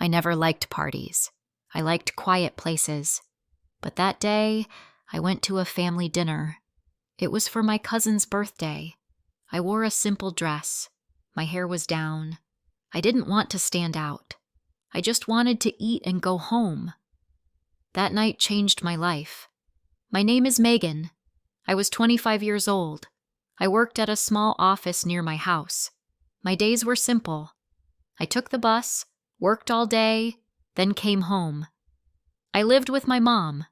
I never liked parties. I liked quiet places. But that day, I went to a family dinner. It was for my cousin's birthday. I wore a simple dress. My hair was down. I didn't want to stand out. I just wanted to eat and go home. That night changed my life. My name is Meghan. I was 25 years old. I worked at a small office near my house. My days were simple. I took the bus, worked all day, then came home. I lived with my mom.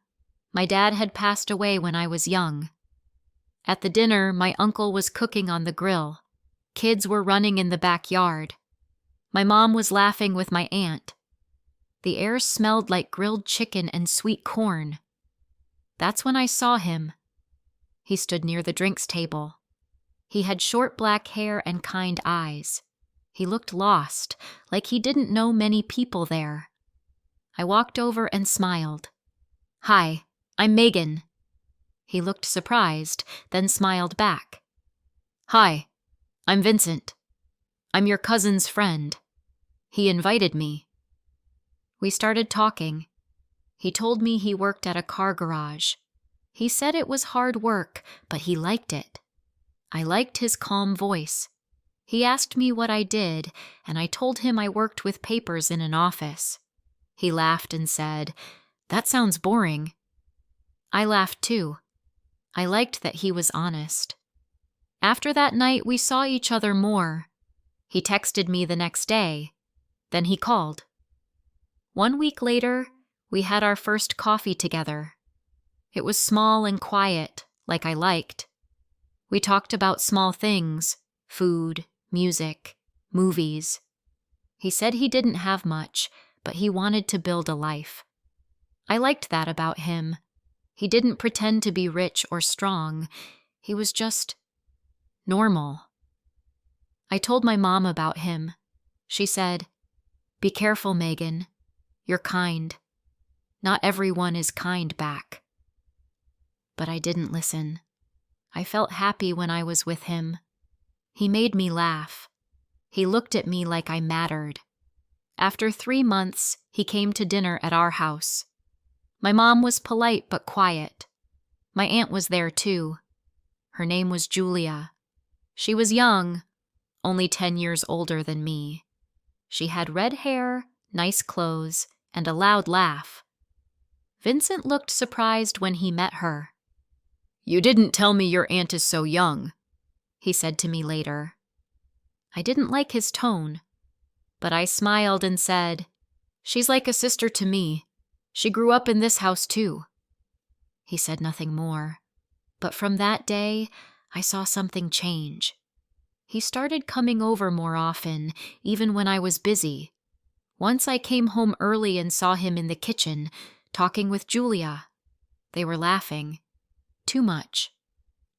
My dad had passed away when I was young. At the dinner, my uncle was cooking on the grill. Kids were running in the backyard. My mom was laughing with my aunt. The air smelled like grilled chicken and sweet corn. That's when I saw him. He stood near the drinks table. He had short black hair and kind eyes. He looked lost, like he didn't know many people there. I walked over and smiled. "Hi, I'm Meghan." He looked surprised, then smiled back. "Hi, I'm Vincent. I'm your cousin's friend. He invited me." We started talking. He told me he worked at a car garage. He said it was hard work, but he liked it. I liked his calm voice. He asked me what I did, and I told him I worked with papers in an office. He laughed and said, "That sounds boring." I laughed too. I liked that he was honest. After that night, we saw each other more. He texted me the next day. Then he called. 1 week later, we had our first coffee together. It was small and quiet, like I liked. We talked about small things, food, music, movies. He said he didn't have much, but he wanted to build a life. I liked that about him. He didn't pretend to be rich or strong. He was just normal. I told my mom about him. She said, "Be careful, Meghan. You're kind. Not everyone is kind back." But I didn't listen. I felt happy when I was with him. He made me laugh. He looked at me like I mattered. After 3 months, he came to dinner at our house. My mom was polite but quiet. My aunt was there too. Her name was Julia. She was young, only 10 years older than me. She had red hair, nice clothes, and a loud laugh. Vincent looked surprised when he met her. "You didn't tell me your aunt is so young," he said to me later. I didn't like his tone, but I smiled and said, "She's like a sister to me. She grew up in this house too." He said nothing more, but from that day, I saw something change. He started coming over more often, even when I was busy. Once I came home early and saw him in the kitchen, talking with Julia. They were laughing. Too much.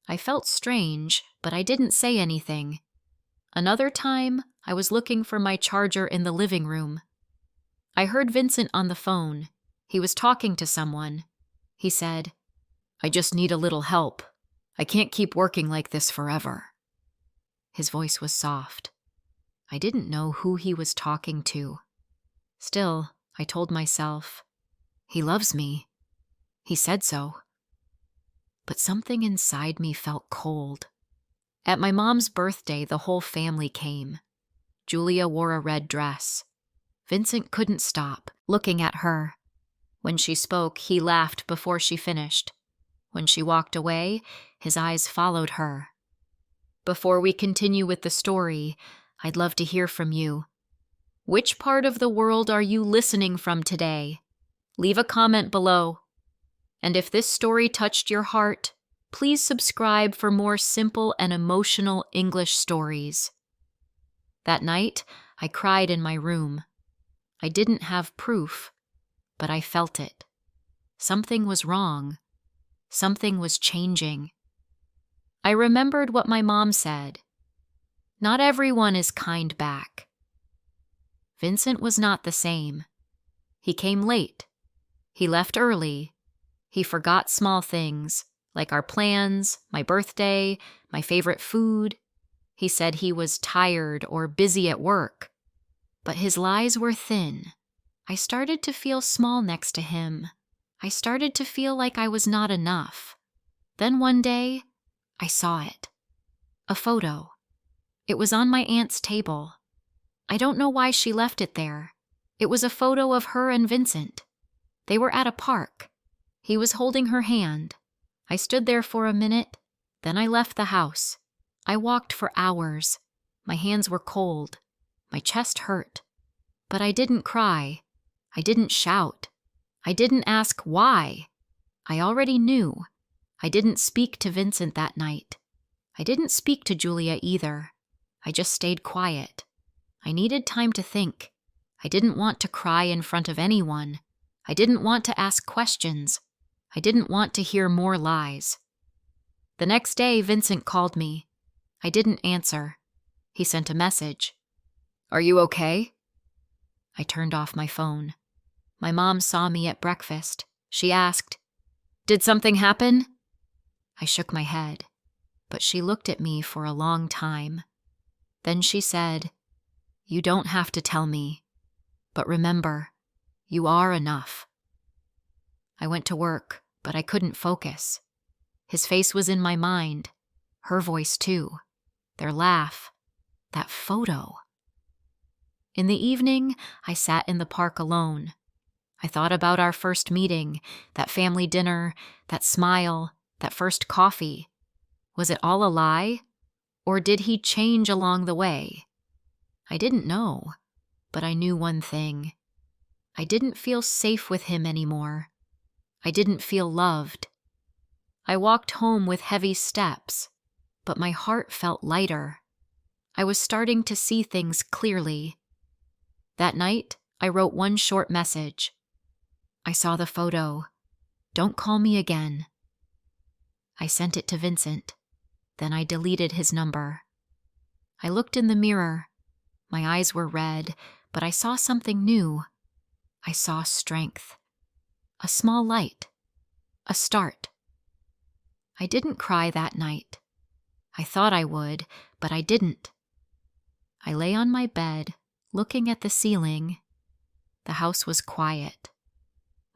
I felt strange, but I didn't say anything. Another time, I was looking for my charger in the living room. I heard Vincent on the phone. He was talking to someone. He said, "I just need a little help. I can't keep working like this forever." His voice was soft. I didn't know who he was talking to. Still, I told myself, he loves me. He said so. But something inside me felt cold. At my mom's birthday, the whole family came. Julia wore a red dress. Vincent couldn't stop looking at her. When she spoke, he laughed before she finished. When she walked away, his eyes followed her. Before we continue with the story, I'd love to hear from you. Which part of the world are you listening from today? Leave a comment below. And if this story touched your heart, please subscribe for more simple and emotional English stories. That night, I cried in my room. I didn't have proof, but I felt it. Something was wrong. Something was changing. I remembered what my mom said. Not everyone is kind back. Vincent was not the same. He came late. He left early. He forgot small things, like our plans, my birthday, my favorite food. He said he was tired or busy at work. But his lies were thin. I started to feel small next to him. I started to feel like I was not enough. Then one day, I saw it. A photo. It was on my aunt's table. I don't know why she left it there. It was a photo of her and Vincent. They were at a park. He was holding her hand. I stood there for a minute, then I left the house. I walked for hours. My hands were cold. My chest hurt. But I didn't cry. I didn't shout. I didn't ask why. I already knew. I didn't speak to Vincent that night. I didn't speak to Julia either. I just stayed quiet. I needed time to think. I didn't want to cry in front of anyone. I didn't want to ask questions. I didn't want to hear more lies. The next day, Vincent called me. I didn't answer. He sent a message. "Are you okay?" I turned off my phone. My mom saw me at breakfast. She asked, "Did something happen?" I shook my head, but she looked at me for a long time. Then she said, "You don't have to tell me, but remember, you are enough." I went to work, but I couldn't focus. His face was in my mind, her voice too, their laugh, that photo. In the evening, I sat in the park alone. I thought about our first meeting, that family dinner, that smile, that first coffee. Was it all a lie? Or did he change along the way? I didn't know, but I knew one thing. I didn't feel safe with him anymore. I didn't feel loved. I walked home with heavy steps, but my heart felt lighter. I was starting to see things clearly. That night, I wrote one short message. I saw the photo. Don't call me again. I sent it to Vincent. Then I deleted his number. I looked in the mirror. My eyes were red, but I saw something new. I saw strength. A small light. A start. I didn't cry that night. I thought I would, but I didn't. I lay on my bed, looking at the ceiling. The house was quiet.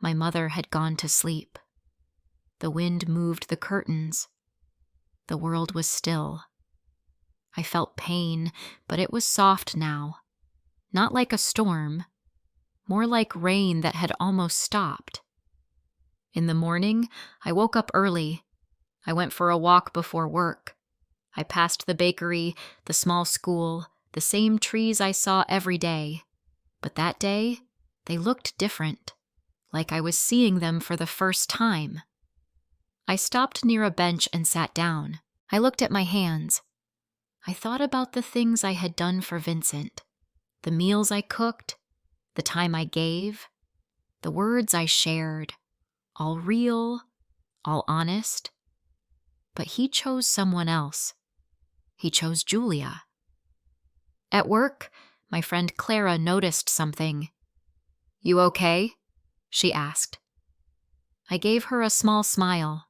My mother had gone to sleep. The wind moved the curtains. The world was still. I felt pain, but it was soft now. Not like a storm, more like rain that had almost stopped. In the morning, I woke up early. I went for a walk before work. I passed the bakery, the small school, the same trees I saw every day. But that day, they looked different, like I was seeing them for the first time. I stopped near a bench and sat down. I looked at my hands. I thought about the things I had done for Vincent, the meals I cooked, the time I gave, the words I shared, all real, all honest. But he chose someone else. He chose Julia. At work, my friend Clara noticed something. "You okay?" she asked. I gave her a small smile.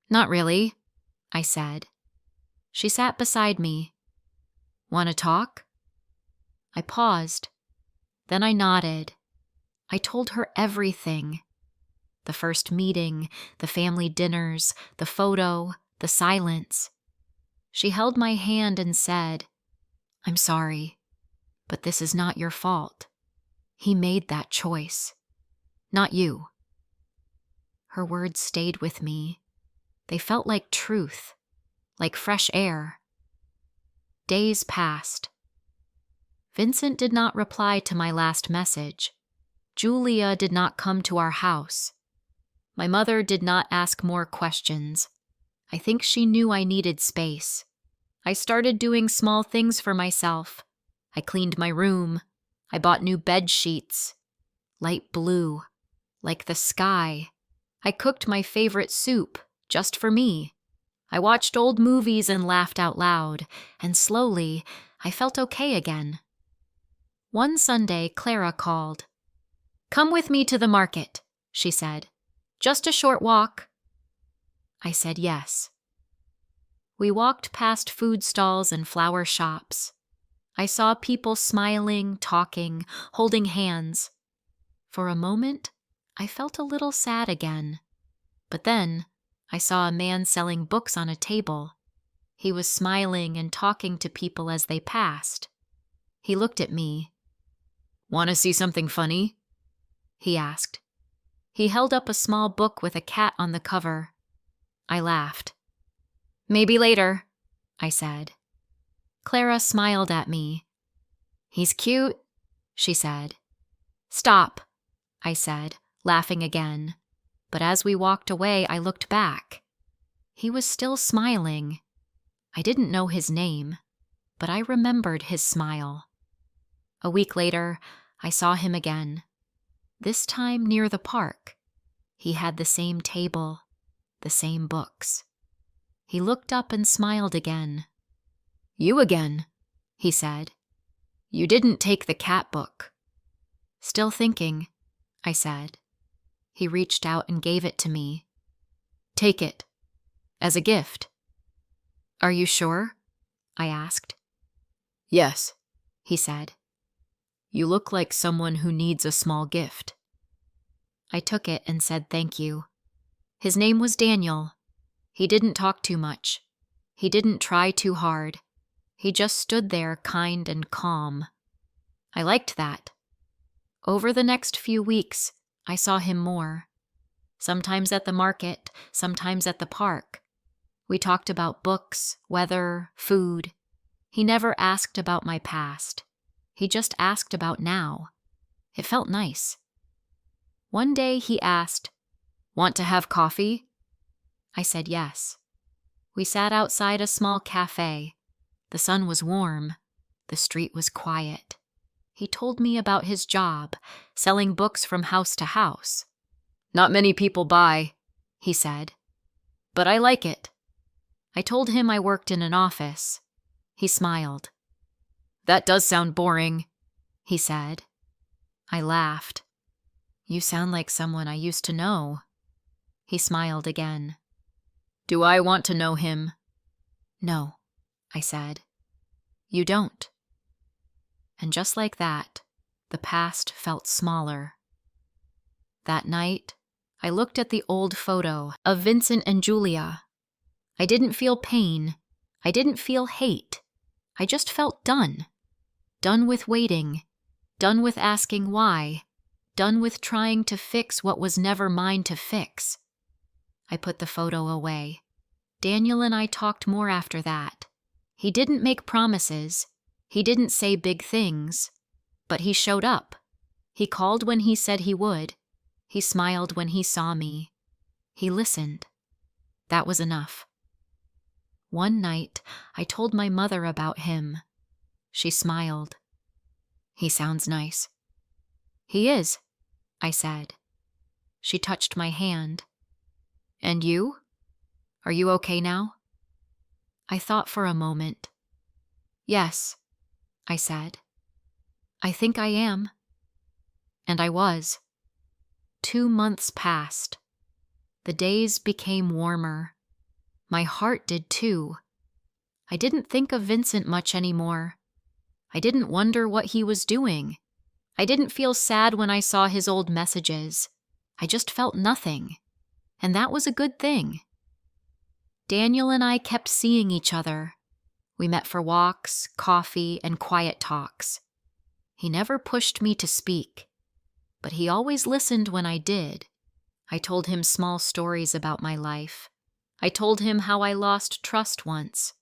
"Not really," I said. She sat beside me. "Want to talk?" I paused. Then I nodded. I told her everything. The first meeting, the family dinners, the photo, the silence. She held my hand and said, "I'm sorry, but this is not your fault. He made that choice. Not you." Her words stayed with me. They felt like truth, like fresh air. Days passed. Vincent did not reply to my last message. Julia did not come to our house. My mother did not ask more questions. I think she knew I needed space. I started doing small things for myself. I cleaned my room. I bought new bed sheets. Light blue, like the sky. I cooked my favorite soup, just for me. I watched old movies and laughed out loud, and slowly, I felt okay again. One Sunday, Clara called. "Come with me to the market," she said. "Just a short walk." I said yes. We walked past food stalls and flower shops. I saw people smiling, talking, holding hands. For a moment, I felt a little sad again. But then, I saw a man selling books on a table. He was smiling and talking to people as they passed. He looked at me. "Want to see something funny?" he asked. He held up a small book with a cat on the cover. I laughed. "Maybe later," I said. Clara smiled at me. "He's cute," she said. "Stop," I said, laughing again. But as we walked away, I looked back. He was still smiling. I didn't know his name, but I remembered his smile. A week later, I saw him again. This time near the park. He had the same table, the same books. He looked up and smiled again. "You again," he said. "You didn't take the cat book." "Still thinking," I said. He reached out and gave it to me. "Take it. As a gift." "Are you sure?" I asked. "Yes," he said. "You look like someone who needs a small gift." I took it and said thank you. His name was Daniel. He didn't talk too much. He didn't try too hard. He just stood there kind and calm. I liked that. Over the next few weeks, I saw him more. Sometimes at the market, sometimes at the park. We talked about books, weather, food. He never asked about my past. He just asked about now. It felt nice. One day he asked, "Want to have coffee?" I said yes. We sat outside a small cafe. The sun was warm. The street was quiet. He told me about his job, selling books from house to house. "Not many people buy," he said, "but I like it." I told him I worked in an office. He smiled. "That does sound boring," he said. I laughed. "You sound like someone I used to know." He smiled again. "Do I want to know him?" "No," I said. "You don't." And just like that, the past felt smaller. That night, I looked at the old photo of Vincent and Julia. I didn't feel pain. I didn't feel hate. I just felt done. Done with waiting. Done with asking why. Done with trying to fix what was never mine to fix. I put the photo away. Daniel and I talked more after that. He didn't make promises. He didn't say big things. But he showed up. He called when he said he would. He smiled when he saw me. He listened. That was enough. One night, I told my mother about him. She smiled. "He sounds nice." "He is," I said. She touched my hand. "And you? Are you okay now?" I thought for a moment. "Yes," I said. "I think I am." And I was. 2 months passed. The days became warmer. My heart did too. I didn't think of Vincent much anymore. I didn't wonder what he was doing. I didn't feel sad when I saw his old messages. I just felt nothing. And that was a good thing. Daniel and I kept seeing each other. We met for walks, coffee, and quiet talks. He never pushed me to speak, but he always listened when I did. I told him small stories about my life. I told him how I lost trust once.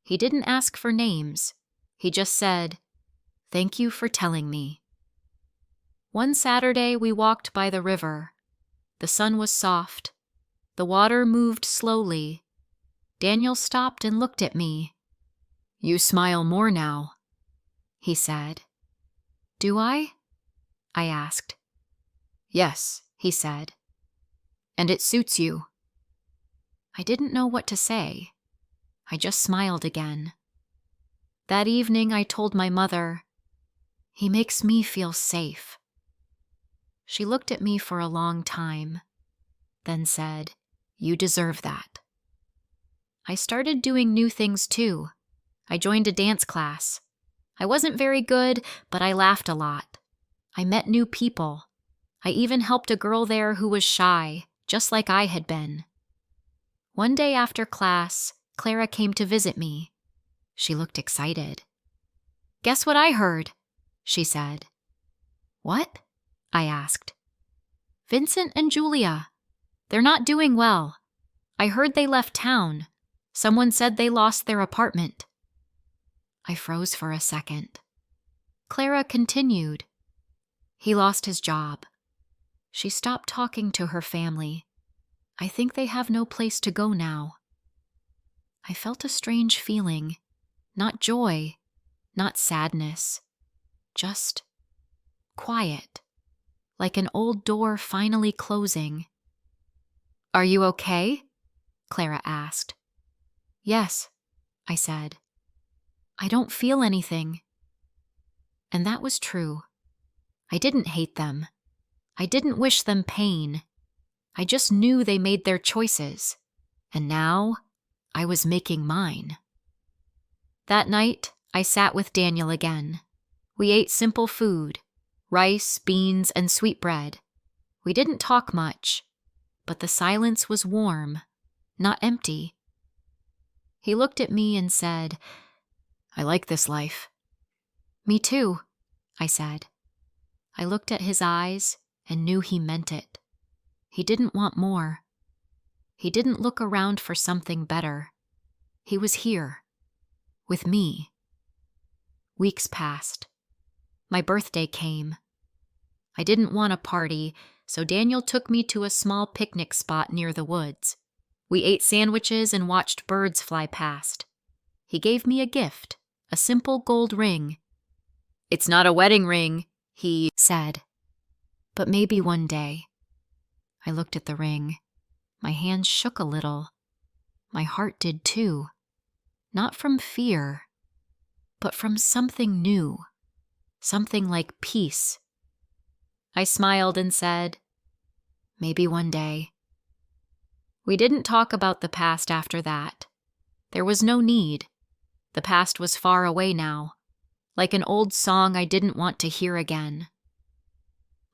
He didn't ask for names. He just said, "Thank you for telling me." One Saturday, we walked by the river. The sun was soft. The water moved slowly. Daniel stopped and looked at me. "You smile more now," he said. "Do I?" I asked. "Yes," he said. "And it suits you." I didn't know what to say. I just smiled again. That evening, I told my mother, "He makes me feel safe." She looked at me for a long time, then said, "You deserve that." I started doing new things too. I joined a dance class. I wasn't very good, but I laughed a lot. I met new people. I even helped a girl there who was shy, just like I had been. One day after class, Clara came to visit me. She looked excited. "Guess what I heard?" she said. "What?" I asked. "Vincent and Julia. They're not doing well. I heard they left town. Someone said they lost their apartment." I froze for a second. Clara continued. "He lost his job. She stopped talking to her family. I think they have no place to go now." I felt a strange feeling. Not joy, not sadness. Just quiet, like an old door finally closing. "Are you okay?" Clara asked. "Yes," I said. "I don't feel anything." And that was true. I didn't hate them. I didn't wish them pain. I just knew they made their choices, and now I was making mine. That night, I sat with Daniel again. We ate simple food, rice, beans, and sweetbread. We didn't talk much, but the silence was warm, not empty. He looked at me and said, "I like this life." "Me too," I said. I looked at his eyes and knew he meant it. He didn't want more. He didn't look around for something better. He was here, with me. Weeks passed. My birthday came. I didn't want a party, so Daniel took me to a small picnic spot near the woods. We ate sandwiches and watched birds fly past. He gave me a gift, a simple gold ring. "It's not a wedding ring," he said, "but maybe one day." I looked at the ring. My hands shook a little. My heart did too. Not from fear, but from something new, something like peace. I smiled and said, "Maybe one day." We didn't talk about the past after that. There was no need. The past was far away now, like an old song I didn't want to hear again.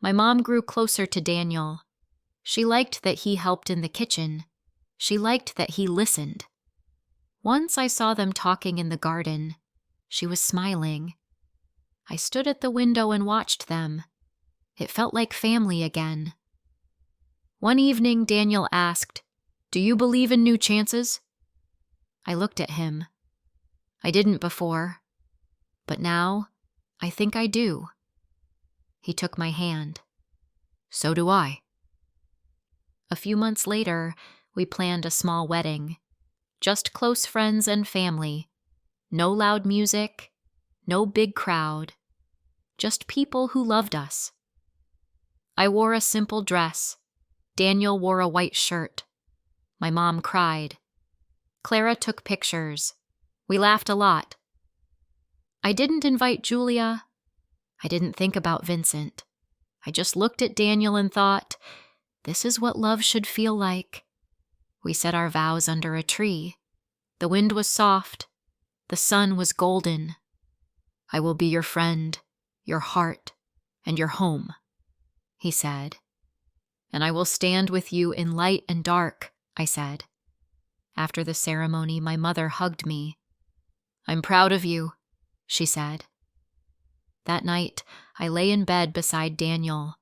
My mom grew closer to Daniel. She liked that he helped in the kitchen. She liked that he listened. Once I saw them talking in the garden. She was smiling. I stood at the window and watched them. It felt like family again. One evening, Daniel asked, "Do you believe in new chances?" I looked at him. I didn't before, but now I think I do. He took my hand. "So do I." A few months later, we planned a small wedding. Just close friends and family. No loud music, no big crowd. Just people who loved us. I wore a simple dress. Daniel wore a white shirt. My mom cried. Clara took pictures. We laughed a lot. I didn't invite Julia. I didn't think about Vincent. I just looked at Daniel and thought, this is what love should feel like. We said our vows under a tree. The wind was soft. The sun was golden. "I will be your friend, your heart, and your home," he said. "And I will stand with you in light and dark," I said. After the ceremony, my mother hugged me. "I'm proud of you," she said. That night, I lay in bed beside Daniel.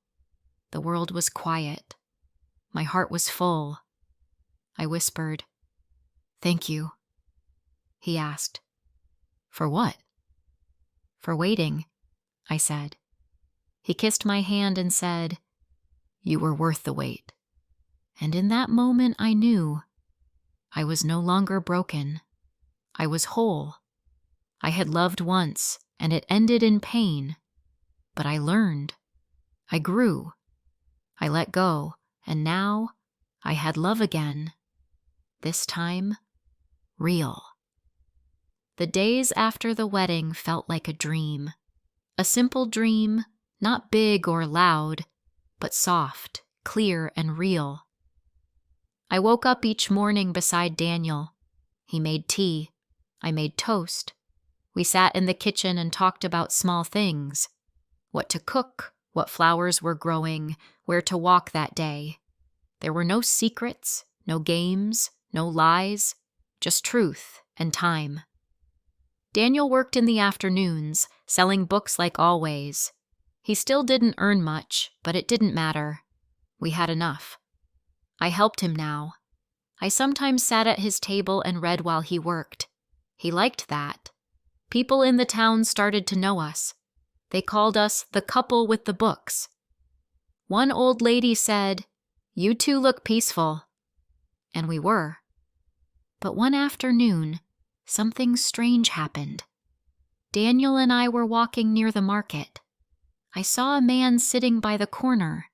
The world was quiet. My heart was full. I whispered, "Thank you." He asked, "For what?" "For waiting," I said. He kissed my hand and said, "You were worth the wait." And in that moment I knew I was no longer broken. I was whole. I had loved once, and it ended in pain. But I learned. I grew. I let go, and now I had love again. This time, real. The days after the wedding felt like a dream. A simple dream, not big or loud, but soft, clear, and real. I woke up each morning beside Daniel. He made tea. I made toast. We sat in the kitchen and talked about small things. What to cook, what flowers were growing, where to walk that day. There were no secrets, no games, no lies, just truth and time. Daniel worked in the afternoons, selling books like always. He still didn't earn much, but it didn't matter. We had enough. I helped him now. I sometimes sat at his table and read while he worked. He liked that. People in the town started to know us. They called us the couple with the books. One old lady said, "You two look peaceful." And we were. But one afternoon, something strange happened. Daniel and I were walking near the market. I saw a man sitting by the corner.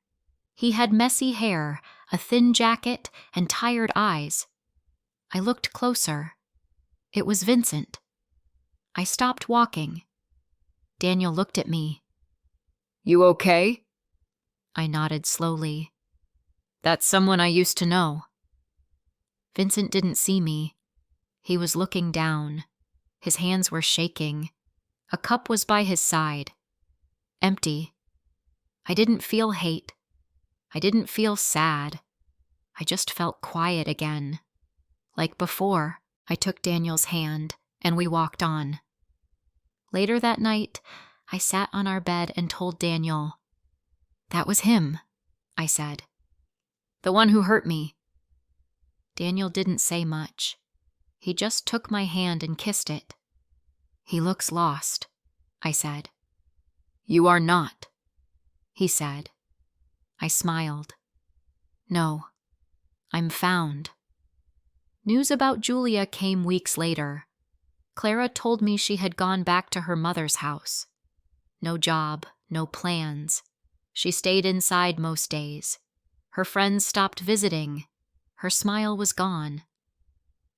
He had messy hair, a thin jacket, and tired eyes. I looked closer. It was Vincent. I stopped walking. Daniel looked at me. "You okay?" I nodded slowly. "That's someone I used to know." Vincent didn't see me. He was looking down. His hands were shaking. A cup was by his side. Empty. I didn't feel hate. I didn't feel sad. I just felt quiet again. Like before, I took Daniel's hand and we walked on. Later that night, I sat on our bed and told Daniel, "That was him," I said. "The one who hurt me." Daniel didn't say much. He just took my hand and kissed it. "He looks lost," I said. "You are not," he said. I smiled. "No, I'm found." News about Julia came weeks later. Clara told me she had gone back to her mother's house. No job, no plans. She stayed inside most days. Her friends stopped visiting. Her smile was gone.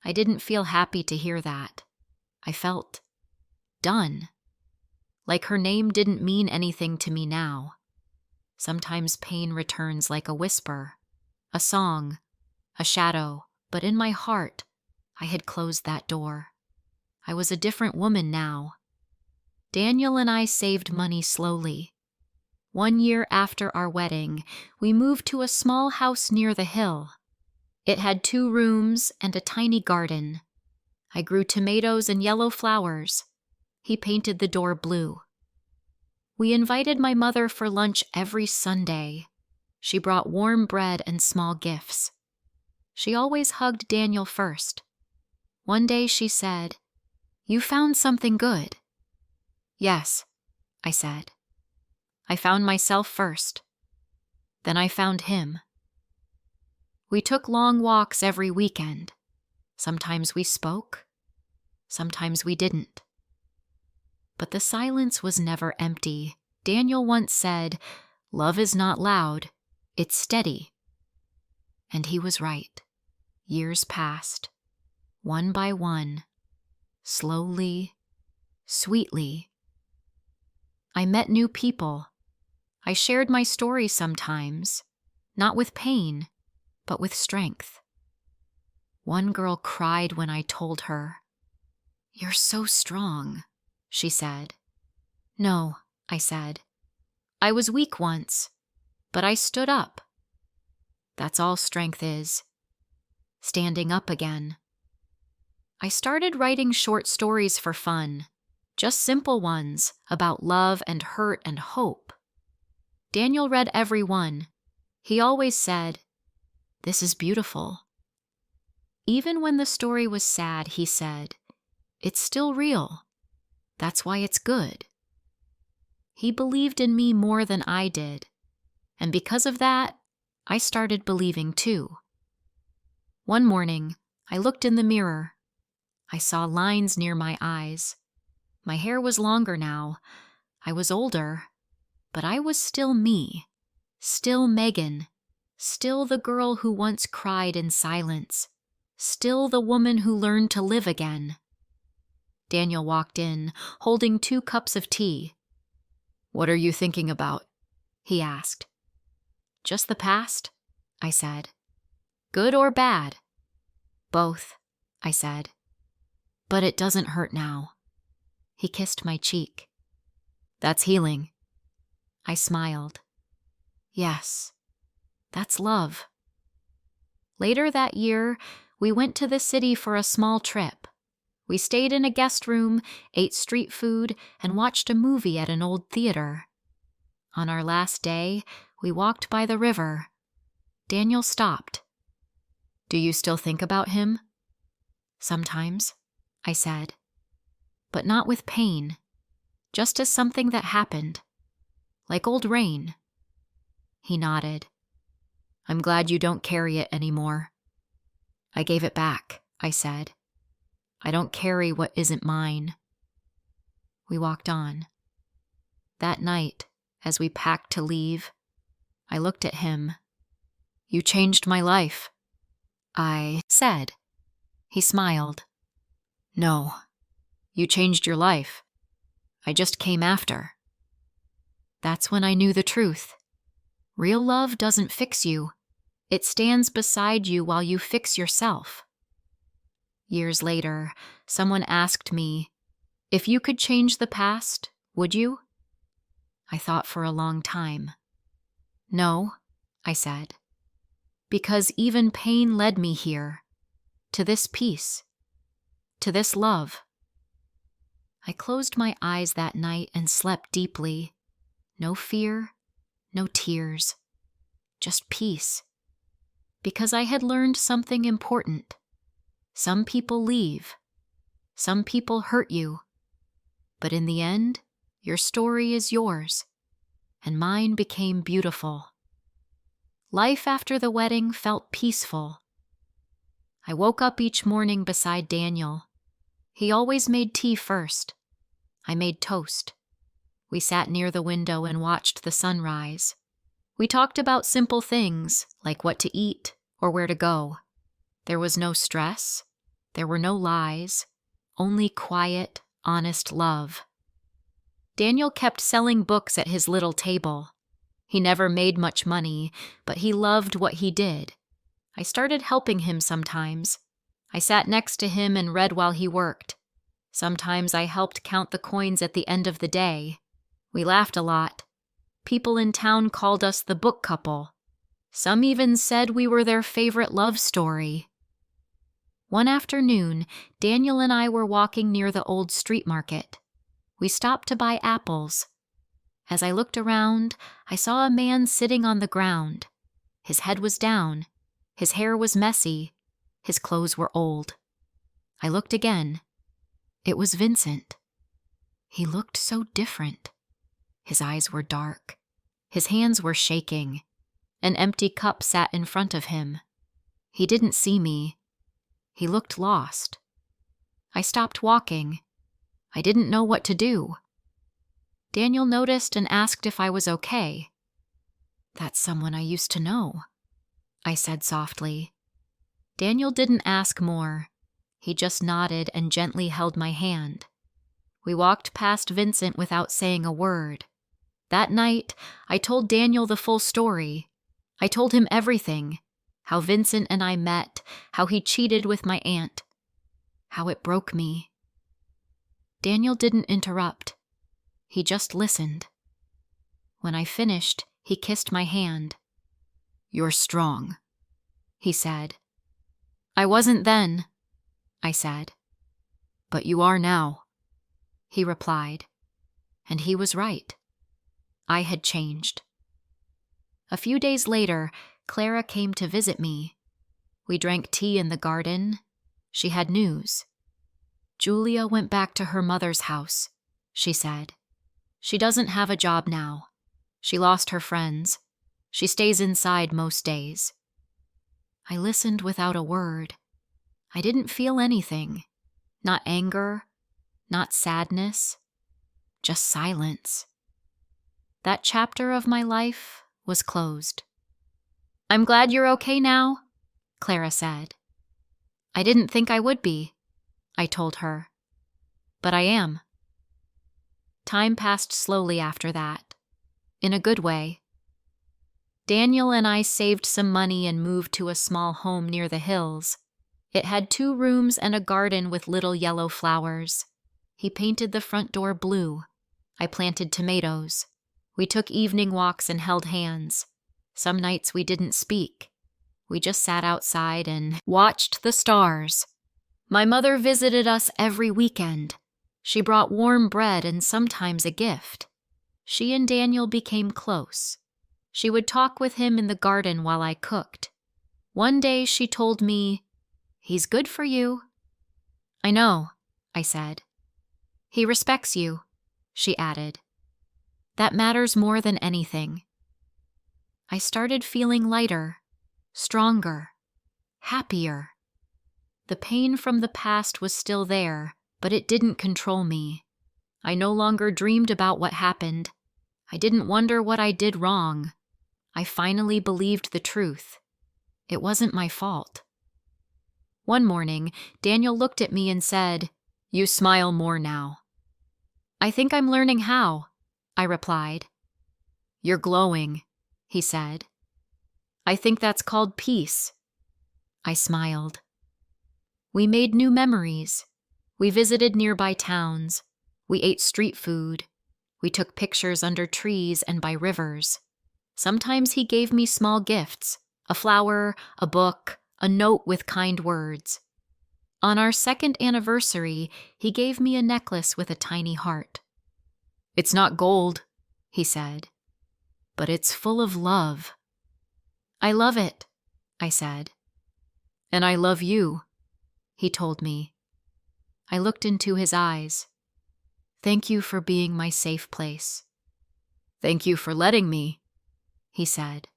I didn't feel happy to hear that. I felt done. Like her name didn't mean anything to me now. Sometimes pain returns like a whisper, a song, a shadow, but in my heart, I had closed that door. I was a different woman now. Daniel and I saved money slowly. 1 year after our wedding, we moved to a small house near the hill. It had 2 rooms and a tiny garden. I grew tomatoes and yellow flowers. He painted the door blue. We invited my mother for lunch every Sunday. She brought warm bread and small gifts. She always hugged Daniel first. One day she said, "You found something good." "Yes," I said. "I found myself first. Then I found him." We took long walks every weekend. Sometimes we spoke. Sometimes we didn't. But the silence was never empty. Daniel once said, "Love is not loud, it's steady." And he was right. Years passed, one by one, slowly, sweetly. I met new people. I shared my story sometimes, not with pain, but with strength. One girl cried when I told her. "You're so strong," she said. "No," I said. "I was weak once, but I stood up." That's all strength is. Standing up again. I started writing short stories for fun, just simple ones about love and hurt and hope. Daniel read every one. He always said, "This is beautiful." Even when the story was sad, he said, "It's still real. That's why it's good." He believed in me more than I did, and because of that, I started believing too. One morning, I looked in the mirror. I saw lines near my eyes. My hair was longer now. I was older, but I was still me, still Meghan, still the girl who once cried in silence, still the woman who learned to live again. Daniel walked in, holding 2 cups of tea. "What are you thinking about?" he asked. "Just the past," I said. "Good or bad?" "Both," I said. "But it doesn't hurt now." He kissed my cheek. "That's healing." I smiled. Yes, that's love. Later that year, we went to the city for a small trip. We stayed in a guest room, ate street food, and watched a movie at an old theater. On our last day, we walked by the river. Daniel stopped. Do you still think about him? Sometimes, I said. But not with pain, just as something that happened, like old rain. He nodded. I'm glad you don't carry it anymore. I gave it back, I said. I don't carry what isn't mine. We walked on. That night, as we packed to leave, I looked at him. You changed my life, I said. He smiled. No, you changed your life. I just came after. That's when I knew the truth. Real love doesn't fix you. It stands beside you while you fix yourself. Years later, someone asked me, if you could change the past, would you? I thought for a long time. No, I said, because even pain led me here, to this peace, to this love. I closed my eyes that night and slept deeply. No fear, no tears, just peace. Because I had learned something important. Some people leave. Some people hurt you. But in the end, your story is yours, and mine became beautiful. Life after the wedding felt peaceful. I woke up each morning beside Daniel. He always made tea first. I made toast. We sat near the window and watched the sunrise. We talked about simple things, like what to eat or where to go. There was no stress. There were no lies. Only quiet, honest love. Daniel kept selling books at his little table. He never made much money, but he loved what he did. I started helping him sometimes. I sat next to him and read while he worked. Sometimes I helped count the coins at the end of the day. We laughed a lot. People in town called us the book couple. Some even said we were their favorite love story. One afternoon, Daniel and I were walking near the old street market. We stopped to buy apples. As I looked around, I saw a man sitting on the ground. His head was down. His hair was messy. His clothes were old. I looked again. It was Vincent. He looked so different. His eyes were dark. His hands were shaking. An empty cup sat in front of him. He didn't see me. He looked lost. I stopped walking. I didn't know what to do. Daniel noticed and asked if I was okay. That's someone I used to know, I said softly. Daniel didn't ask more. He just nodded and gently held my hand. We walked past Vincent without saying a word. That night, I told Daniel the full story. I told him everything. How Vincent and I met, how he cheated with my aunt, how it broke me. Daniel didn't interrupt. He just listened. When I finished, he kissed my hand. You're strong, he said. I wasn't then, I said. But you are now, he replied. And he was right. I had changed. A few days later, Clara came to visit me. We drank tea in the garden. She had news. Julia went back to her mother's house, she said. She doesn't have a job now. She lost her friends. She stays inside most days. I listened without a word. I didn't feel anything. Not anger, not sadness, just silence. That chapter of my life was closed. I'm glad you're okay now, Clara said. I didn't think I would be, I told her. But I am. Time passed slowly after that, in a good way. Daniel and I saved some money and moved to a small home near the hills. It had 2 rooms and a garden with little yellow flowers. He painted the front door blue. I planted tomatoes. We took evening walks and held hands. Some nights we didn't speak. We just sat outside and watched the stars. My mother visited us every weekend. She brought warm bread and sometimes a gift. She and Daniel became close. She would talk with him in the garden while I cooked. One day she told me, "He's good for you." "I know," I said. "He respects you," she added. "That matters more than anything." I started feeling lighter, stronger, happier. The pain from the past was still there, but it didn't control me. I no longer dreamed about what happened. I didn't wonder what I did wrong. I finally believed the truth. It wasn't my fault. One morning, Daniel looked at me and said, "You smile more now." "I think I'm learning how," I replied. "You're glowing," he said. "I think that's called peace." I smiled. We made new memories. We visited nearby towns. We ate street food. We took pictures under trees and by rivers. Sometimes he gave me small gifts, a flower, a book, a note with kind words. On our second anniversary, he gave me a necklace with a tiny heart. "It's not gold," he said, "but it's full of love." "I love it," I said. "And I love you," he told me. I looked into his eyes. "Thank you for being my safe place." "Thank you for letting me," he said.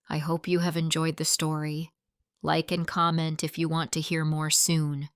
I hope you have enjoyed the story. Like and comment if you want to hear more soon.